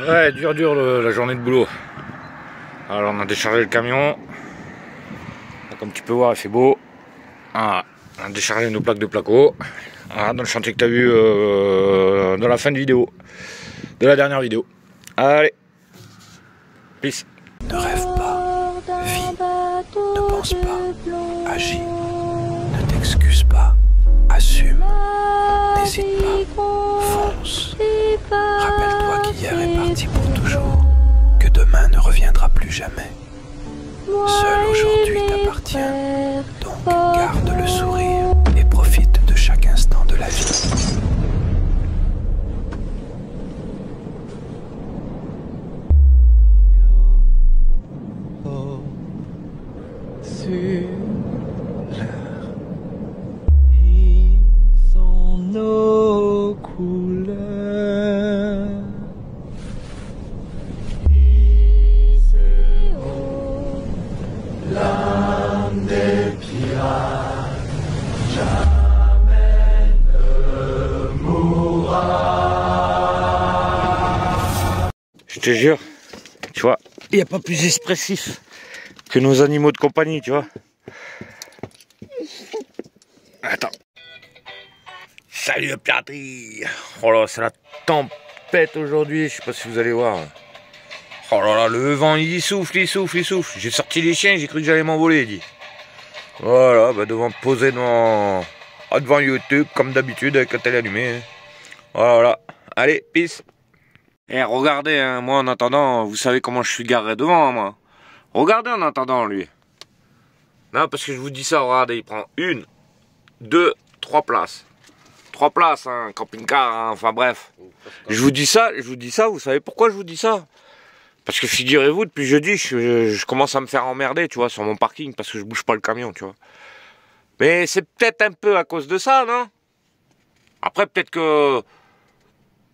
Ouais, dur la journée de boulot. Alors on a déchargé le camion. Comme tu peux voir, il fait beau. Ah, on a déchargé nos plaques de placo. Ah, dans le chantier que tu as vu dans la fin de vidéo. De la dernière vidéo. Allez. Peace. Ne rêve pas, vis, ne pense pas, agis, ne t'excuse pas, assume, n'hésite pas, fonce. Rappelle-toi qu'hier est parti pour toujours, que demain ne reviendra plus jamais. Seul aujourd'hui t'appartient, donc garde le sourire et profite de chaque instant de la vie. Ils sont nos couleurs. L'âme des pirates jamais ne mourra. Je te jure, tu vois, il n'y a pas plus expressif que nos animaux de compagnie, tu vois. Attends. Salut la piraterie. Oh là, c'est la tempête aujourd'hui, je sais pas si vous allez voir. Oh là là, le vent il souffle, il souffle, il souffle. J'ai sorti les chiens, j'ai cru que j'allais m'envoler, dit. Voilà, bah devant poser devant YouTube comme d'habitude avec la télé allumée. Voilà, allez, peace. Eh, regardez, hein, moi en attendant, vous savez comment je suis garé devant, moi. Regardez en attendant, lui. Non, parce que je vous dis ça, regardez, il prend 1, 2, 3 places. 3 places, hein, camping-car, hein, enfin bref. Je vous dis ça, vous savez pourquoi je vous dis ça? Parce que figurez-vous, depuis jeudi, je commence à me faire emmerder, tu vois, sur mon parking, parce que je bouge pas le camion, tu vois. Mais c'est peut-être un peu à cause de ça, non? Après, peut-être que,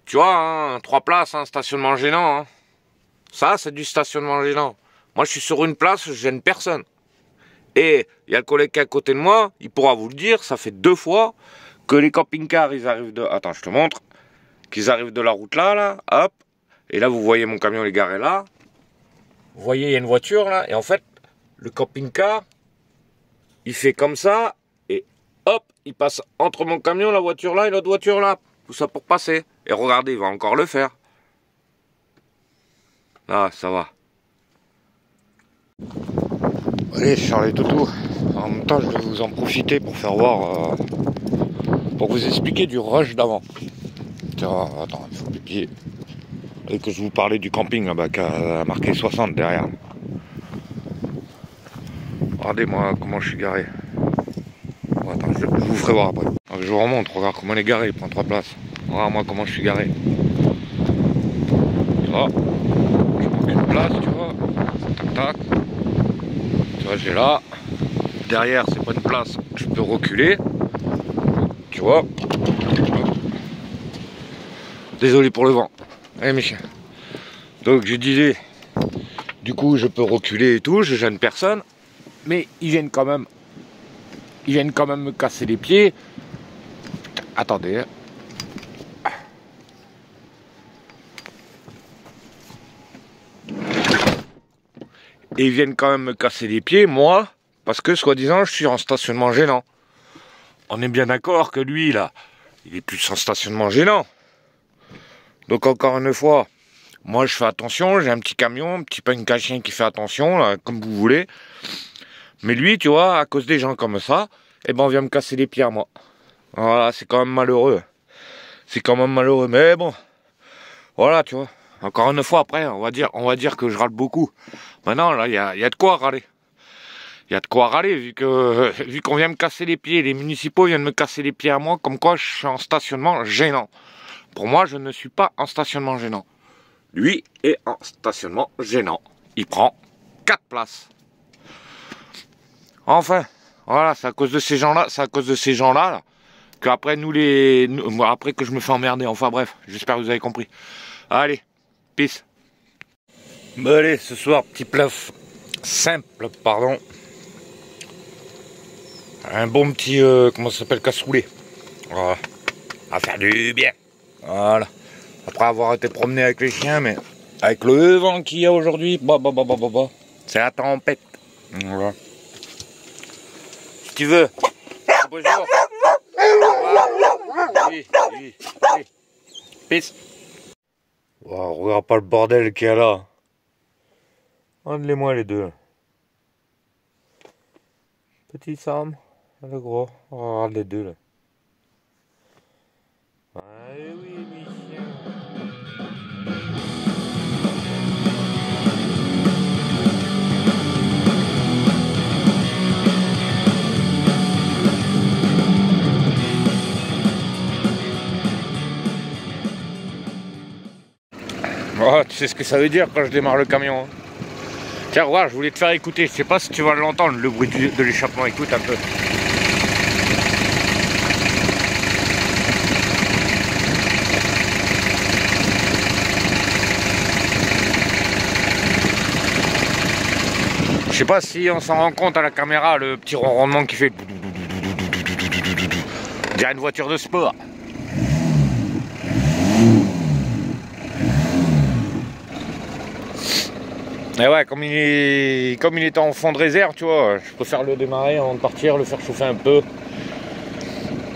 tu vois, hein, 3 places, hein, stationnement gênant, hein. Ça, c'est du stationnement gênant. Moi, je suis sur une place, je gêne personne. Et il y a le collègue qui est à côté de moi, il pourra vous le dire, ça fait 2 fois que les camping-cars, ils arrivent de... Attends, je te montre. Qu'ils arrivent de la route là, hop. Et là, vous voyez mon camion, il est garé là. Vous voyez, il y a une voiture là. Et en fait, le camping-car, il fait comme ça. Et hop, il passe entre mon camion, la voiture là et l'autre voiture là. Tout ça pour passer. Et regardez, il va encore le faire. Ah, ça va. Allez, Charles et Toutou. En même temps, je vais vous en profiter pour faire voir, pour vous expliquer du rush d'avant. Tiens, attends, il faut pied. Et que je vous parlais du camping là-bas qui a marqué 60 derrière. Regardez-moi comment je suis garé. Bon, attends, je vous ferai voir après. Donc, je vous remonte, regarde comment il est garé, il prend 3 places. Regarde-moi comment je suis garé. Tu vois, je prends une place, tu vois. Tac, tac. Tu vois, j'ai là. Derrière, c'est pas une place, je peux reculer. Tu vois. Désolé pour le vent. Allez mes chiens. Donc je disais, du coup je peux reculer et tout, je gêne personne. Mais ils viennent quand même. Ils viennent quand même me casser les pieds. Attendez. Et ils viennent quand même me casser les pieds, moi, parce que soi-disant je suis en stationnement gênant. On est bien d'accord que lui là, il est plus en stationnement gênant. Donc encore une fois, moi je fais attention, j'ai un petit camion, un petit punk à chien qui fait attention, là, comme vous voulez. Mais lui, tu vois, à cause des gens comme ça, eh ben on vient me casser les pieds à moi. Voilà, c'est quand même malheureux. C'est quand même malheureux, mais bon. Voilà, tu vois. Encore une fois après, on va dire que je râle beaucoup. Maintenant, là, il y a de quoi râler. Il y a de quoi râler, vu qu'on vient me casser les pieds, les municipaux viennent me casser les pieds à moi, comme quoi je suis en stationnement gênant. Pour moi, je ne suis pas en stationnement gênant. Lui est en stationnement gênant. Il prend 4 places. Enfin, voilà, c'est à cause de ces gens-là, là, qu'après après que je me fais emmerder. Enfin bref, j'espère que vous avez compris. Allez, peace. Bon allez, ce soir, petit plat simple, pardon. Un bon petit, comment ça s'appelle, cassoulet. Voilà. À faire du bien. Voilà. Après avoir été promené avec les chiens, mais avec le vent qu'il y a aujourd'hui, c'est la tempête. Voilà. Si tu veux. Bonjour. Oui. Peace. Wow, regarde pas le bordel qu'il y a là. Regarde-les-moi les deux. Petit Sam, le gros. Regarde les deux là. Allez, oui, mes chiens. Oh, tu sais ce que ça veut dire quand je démarre le camion, hein. Tiens, regarde, je voulais te faire écouter. Je sais pas si tu vas l'entendre, le bruit de l'échappement. Écoute un peu. Je sais pas si on s'en rend compte à la caméra, le petit ronronnement qui fait. On dirait une voiture de sport. Et ouais, comme il est en fond de réserve, tu vois, je préfère le démarrer avant de partir, le faire chauffer un peu.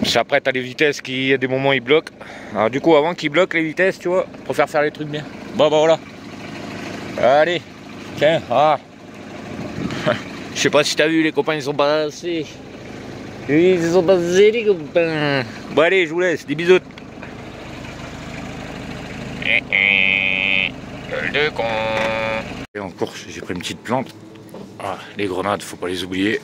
Parce qu'après, t'as les vitesses qui, à des moments, ils bloquent. Alors du coup, avant qu'ils bloquent les vitesses, tu vois, je préfère faire les trucs bien. Bon, bah voilà. Allez, tiens, ah. Je sais pas si t'as vu, les copains, ils sont passés. Ils sont passés, les copains. Bon, allez, je vous laisse, des bisous. Gueule de con. Et en course, j'ai pris une petite plante. Ah, les grenades, faut pas les oublier.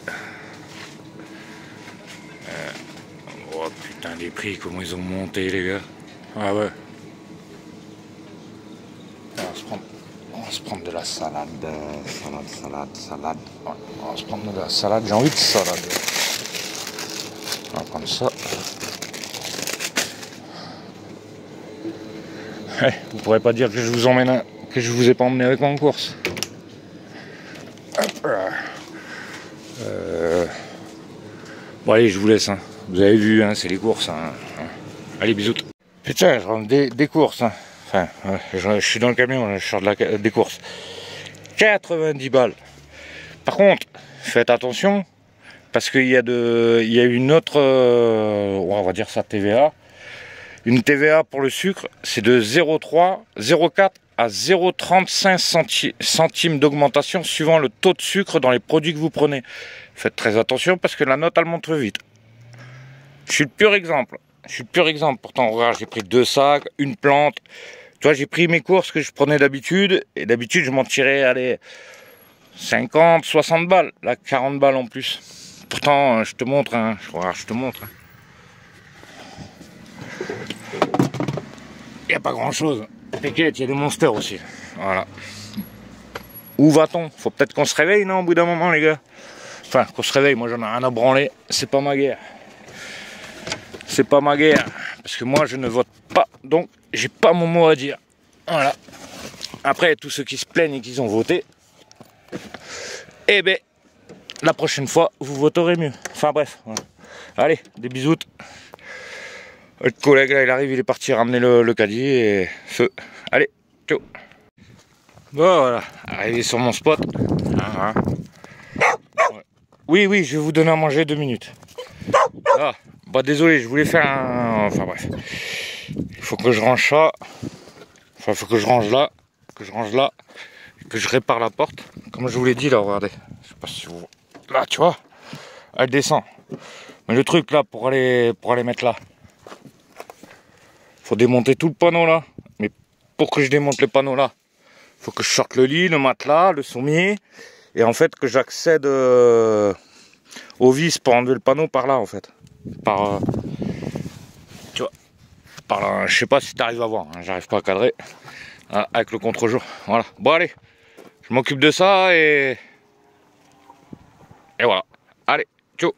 Oh putain, les prix, comment ils ont monté, les gars. Ah ouais. On va se prendre de la salade. Salade. Ouais, on va se prendre de la salade. J'ai envie de salade. On va prendre ça. Ouais, vous pourrez pas dire que je vous emmène que je vous ai pas emmené avec moi en course. Bon allez, je vous laisse, hein. Vous avez vu, hein, c'est les courses, hein. Allez, bisous. Putain, je rentre des courses, hein. Enfin, ouais, je suis dans le camion, je sors des courses. 90 balles. Par contre, faites attention, parce qu'il y a une autre, on va dire ça, TVA. Une TVA pour le sucre, c'est de 0,4 à 0,35 centimes d'augmentation suivant le taux de sucre dans les produits que vous prenez. Faites très attention parce que la note, elle monte vite. Je suis le pur exemple. Pourtant, regarde, j'ai pris 2 sacs, une plante. Tu vois, j'ai pris mes courses que je prenais d'habitude. Et d'habitude, je m'en tirais, allez, 50, 60 balles. Là, 40 balles en plus. Pourtant, je te montre, hein. Regarde, je te montre. Il n'y a pas grand chose. T'inquiète, il y a des monsters aussi. Voilà. Où va-t-on? Faut peut-être qu'on se réveille, non, au bout d'un moment, les gars? Enfin, qu'on se réveille, moi j'en ai rien à branler. C'est pas ma guerre. C'est pas ma guerre. Parce que moi, je ne vote pas. Donc, j'ai pas mon mot à dire. Voilà. Après, tous ceux qui se plaignent et qui ont voté, eh ben, la prochaine fois, vous voterez mieux. Enfin, bref. Voilà. Allez, des bisous. Le collègue là, il arrive, il est parti ramener le caddie et feu. Allez, ciao. Bon voilà, arrivé sur mon spot. Ouais. Oui, je vais vous donner à manger 2 minutes. Ah, bah désolé, je voulais faire un... Enfin bref. Il faut que je range ça. Enfin, il faut que je range là. Que je répare la porte. Comme je vous l'ai dit là, regardez. Je sais pas si vous... Là, tu vois. Elle descend. Mais le truc là, pour aller mettre là. Faut démonter tout le panneau là. Mais pour que je démonte le panneau là, faut que je sorte le lit, le matelas, le sommier. Et en fait que j'accède au vis pour enlever le panneau par là en fait. Tu vois. Par là, je sais pas si tu arrives à voir, hein, j'arrive pas à cadrer. Ah, avec le contre-jour. Voilà. Bon allez. Je m'occupe de ça et voilà. Allez, ciao.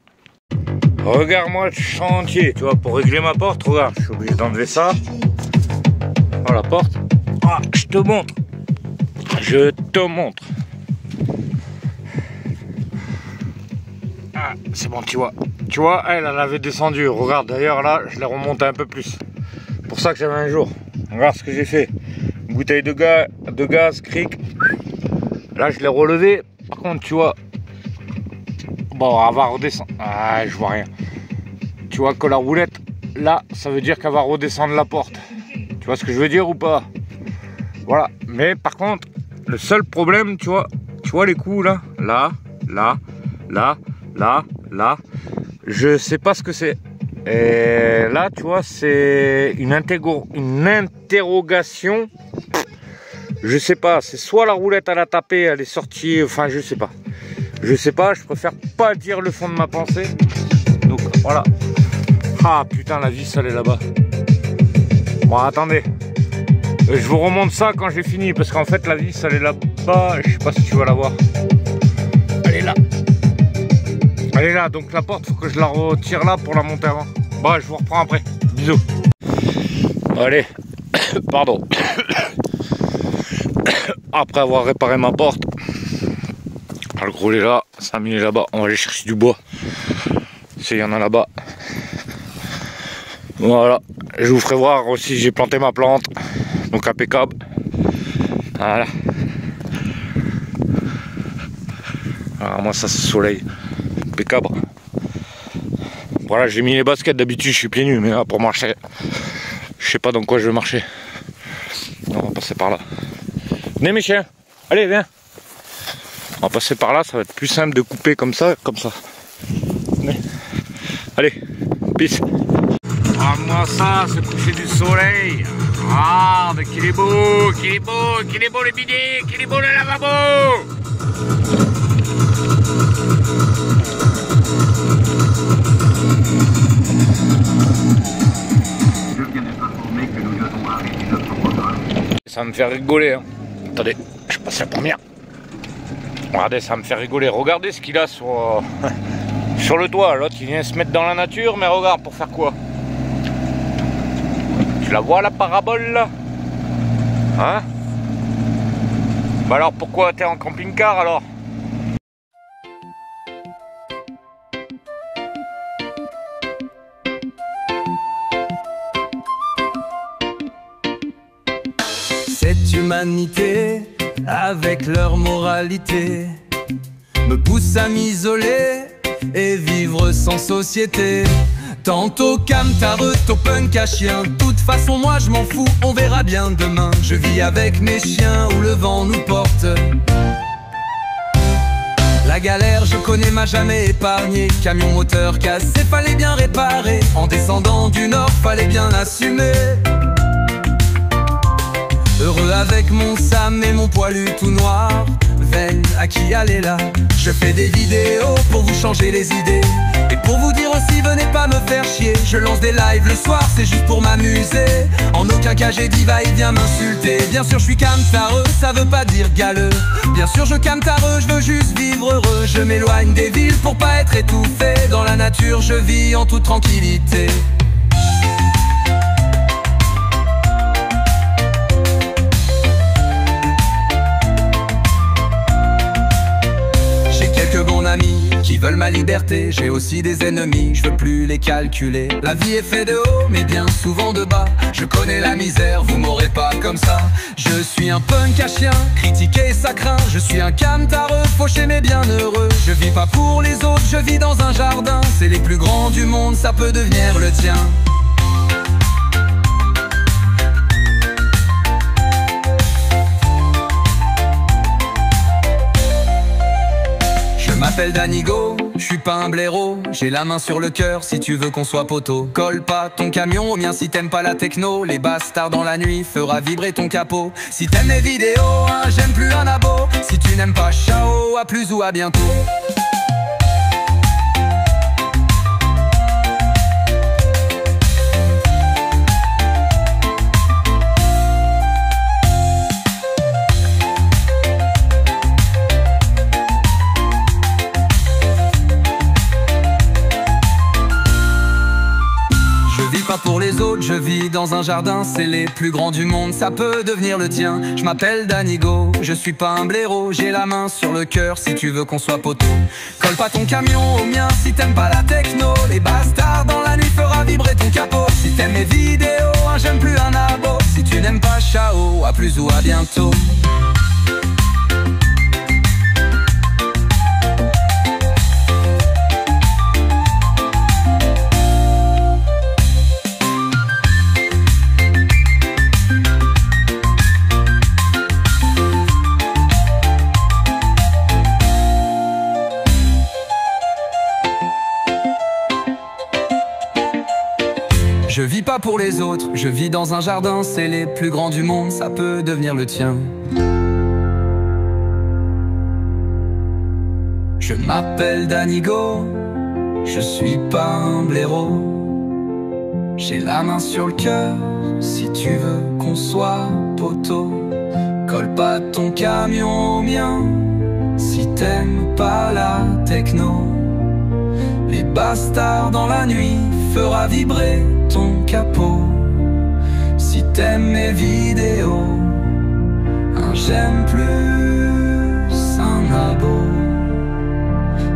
Regarde-moi le chantier, tu vois, pour régler ma porte, regarde, je suis obligé d'enlever ça. Oh, la porte. Ah, je te montre. Ah, c'est bon, tu vois. Tu vois, elle avait descendu. Regarde, d'ailleurs, là, je l'ai remonté un peu plus. Pour ça que j'avais un jour. Regarde ce que j'ai fait. Une bouteille de gaz, cric. Là, je l'ai relevé. Par contre, tu vois, bon, elle va redescendre. Ah, je vois rien. Tu vois que la roulette, là, ça veut dire qu'elle va redescendre la porte. Tu vois ce que je veux dire ou pas? Voilà. Mais par contre, le seul problème, tu vois les coups là, là, je sais pas ce que c'est. Et là, tu vois, c'est une interrogation. Je sais pas, c'est soit la roulette elle a tapé, elle est sortie, enfin je sais pas. Je préfère pas dire le fond de ma pensée. Donc voilà. Ah putain, la vis elle est là-bas. Bon attendez. Je vous remonte ça quand j'ai fini, parce qu'en fait la vis elle est là-bas, je sais pas si tu vas la voir. Elle est là. Elle est là, donc la porte faut que je la retire là pour la monter avant. Bon, je vous reprends après. Bisous. Allez, pardon. Après avoir réparé ma porte, le gros est là, 5 000 est là-bas, on va aller chercher du bois. S'il y en a là-bas. Voilà, je vous ferai voir aussi, j'ai planté ma plante, donc impeccable. Voilà. Alors moi ça c'est soleil, impeccable. Voilà, j'ai mis les baskets, d'habitude je suis pieds nus, mais là pour marcher, je sais pas dans quoi je vais marcher. On va passer par là. Venez mes chiens, allez viens. On va passer par là, ça va être plus simple de couper comme ça. Venez. Allez, peace. Ah moi ça, ce coucher du soleil. Ah mais qu'il est beau, le bidet, qu'il est beau le lavabo. Ça me fait rigoler, hein. Attendez, je passe la première. Regardez, ça me fait rigoler. Regardez ce qu'il a sur, sur le toit. L'autre, il vient se mettre dans la nature, mais regarde, pour faire quoi? Tu la vois, la parabole, là? Hein? Bah alors, pourquoi t'es en camping-car, alors? Cette humanité, avec leur moralité, me pousse à m'isoler et vivre sans société. Tantôt camtareux, tantôt punk à chien. De toute façon moi je m'en fous, on verra bien demain. Je vis avec mes chiens où le vent nous porte. La galère je connais m'a jamais épargné. Camion moteur cassé, fallait bien réparer. En descendant du nord, fallait bien assumer. Heureux avec mon Sam et mon poilu tout noir. Veine à qui aller là. Je fais des vidéos pour vous changer les idées. Et pour vous dire aussi, venez pas me faire chier. Je lance des lives le soir, c'est juste pour m'amuser. En aucun cas j'ai dit va, il vient m'insulter. Bien sûr je suis camtareux, ça veut pas dire galeux. Bien sûr je camtareux, je veux juste vivre heureux. Je m'éloigne des villes pour pas être étouffé. Dans la nature je vis en toute tranquillité. Qui veulent ma liberté, j'ai aussi des ennemis, je veux plus les calculer. La vie est faite de haut, mais bien souvent de bas. Je connais la misère, vous m'aurez pas comme ça. Je suis un punk à chien, critiquer ça craint. Je suis un camtareux, fauché mais bien heureux. Je vis pas pour les autres, je vis dans un jardin. C'est les plus grands du monde, ça peut devenir le tien. Je m'appelle Danigo, je suis pas un blaireau. J'ai la main sur le cœur si tu veux qu'on soit poteau. Colle pas ton camion au mien si t'aimes pas la techno. Les bastards dans la nuit fera vibrer ton capot. Si t'aimes les vidéos, hein, j'aime plus un abo. Si tu n'aimes pas, ciao, à plus ou à bientôt. Pour les autres, je vis dans un jardin, c'est les plus grands du monde, ça peut devenir le tien. Je m'appelle Danigo, je suis pas un blaireau, j'ai la main sur le cœur si tu veux qu'on soit poteau. Colle pas ton camion au mien si t'aimes pas la techno. Les bastards dans la nuit fera vibrer ton capot. Si t'aimes mes vidéos, hein, j'aime plus un abo. Si tu n'aimes pas, ciao, à plus ou à bientôt. Je vis pas pour les autres, je vis dans un jardin, c'est les plus grands du monde, ça peut devenir le tien. Je m'appelle Danigo, je suis pas un blaireau. J'ai la main sur le cœur, si tu veux qu'on soit poteau. Colle pas ton camion au mien, si t'aimes pas la techno. Les bastards dans la nuit fera vibrer ton capot. Si t'aimes mes vidéos, un j'aime plus, un abo.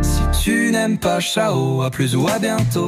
Si tu n'aimes pas, ciao, à plus ou à bientôt.